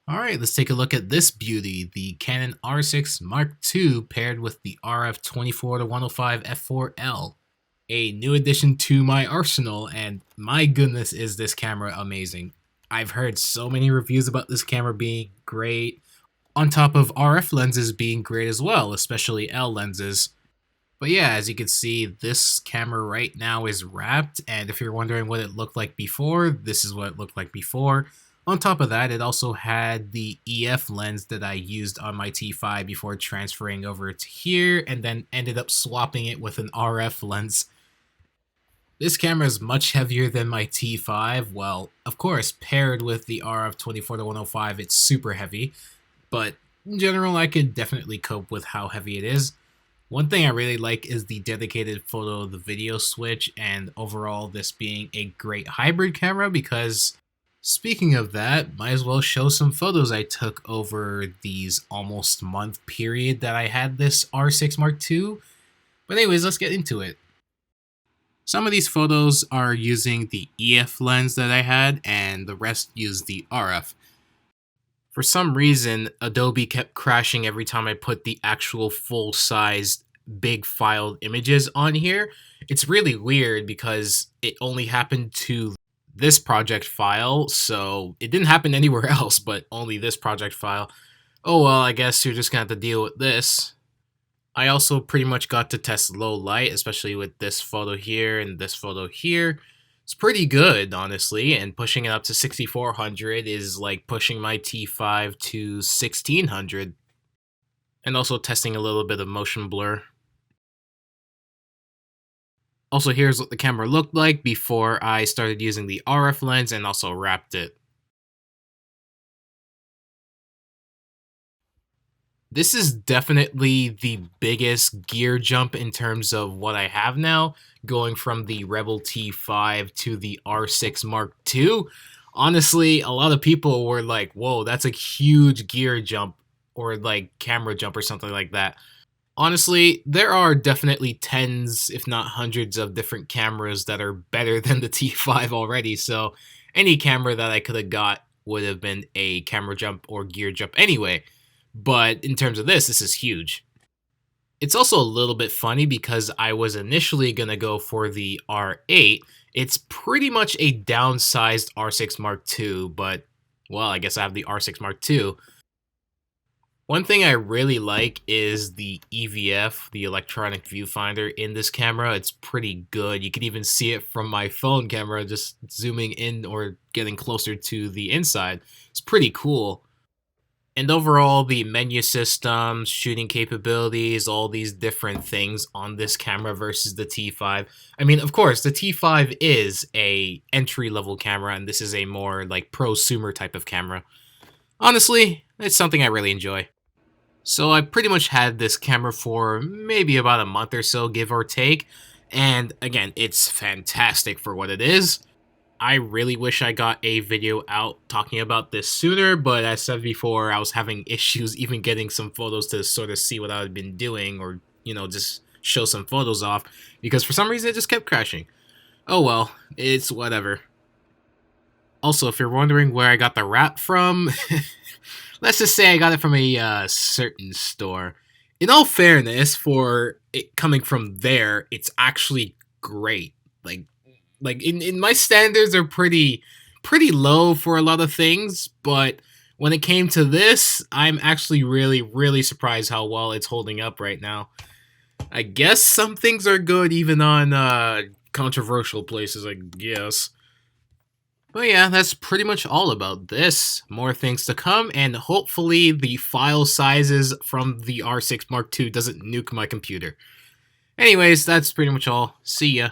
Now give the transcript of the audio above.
Alright, let's take a look at this beauty, the Canon R6 Mark II paired with the RF24-105 f4L. A new addition to my arsenal, and my goodness is this camera amazing. I've heard so many reviews about this camera being great, on top of RF lenses being great as well, especially L lenses. But yeah, as you can see, this camera right now is wrapped, and if you're wondering what it looked like before, this is what it looked like before. On top of that, it also had the EF lens that I used on my T5 before transferring over to here, and then ended up swapping it with an RF lens. This camera is much heavier than my T5. Well, of course, paired with the RF24-105, it's super heavy, but in general, I could definitely cope with how heavy it is. One thing I really like is the dedicated photo to video switch, and overall this being a great hybrid camera because, speaking of that, might as well show some photos I took over these almost month period that I had this R6 Mark II. But anyways, let's get into it. Some of these photos are using the EF lens that I had, and the rest use the RF. For some reason, Adobe kept crashing every time I put the actual full-sized big filed images on here. It's really weird because it only happened to this project file, so it didn't happen anywhere else, but only this project file. Oh well, I guess you're just gonna have to deal with this. I also pretty much got to test low light, especially with this photo here and this photo here. It's pretty good, honestly, and pushing it up to 6400 is like pushing my T5 to 1600. And also testing a little bit of motion blur. Also, here's what the camera looked like before I started using the RF lens and also wrapped it. This is definitely the biggest gear jump in terms of what I have now, going from the Rebel T5 to the R6 Mark II. Honestly, a lot of people were like, whoa, that's a huge gear jump, or like camera jump or something like that. Honestly, there are definitely tens, if not hundreds, of different cameras that are better than the T5 already, so any camera that I could have got would have been a camera jump or gear jump anyway. But in terms of this is huge. It's also a little bit funny because I was initially going to go for the R8. It's pretty much a downsized R6 Mark II, but, well, I guess I have the R6 Mark II. One thing I really like is the EVF, the electronic viewfinder in this camera. It's pretty good. You can even see it from my phone camera, just zooming in or getting closer to the inside. It's pretty cool. And overall, the menu system, shooting capabilities, all these different things on this camera versus the T5. I mean, of course, the T5 is a entry-level camera, and this is a more, like, prosumer type of camera. Honestly, it's something I really enjoy. So I pretty much had this camera for maybe about a month or so, give or take. And again, it's fantastic for what it is. I really wish I got a video out talking about this sooner, but as said before, I was having issues even getting some photos to sort of see what I've been doing, or, just show some photos off, because for some reason it just kept crashing. Oh well, it's whatever. Also, if you're wondering where I got the wrap from, let's just say I got it from a certain store. In all fairness, for it coming from there, it's actually great. Like in my standards are pretty low for a lot of things, but when it came to this, I'm actually really surprised how well it's holding up right now. I guess some things are good even on controversial places, I guess. But yeah, that's pretty much all about this. More things to come, and hopefully the file sizes from the R6 Mark II doesn't nuke my computer. Anyways, that's pretty much all. See ya.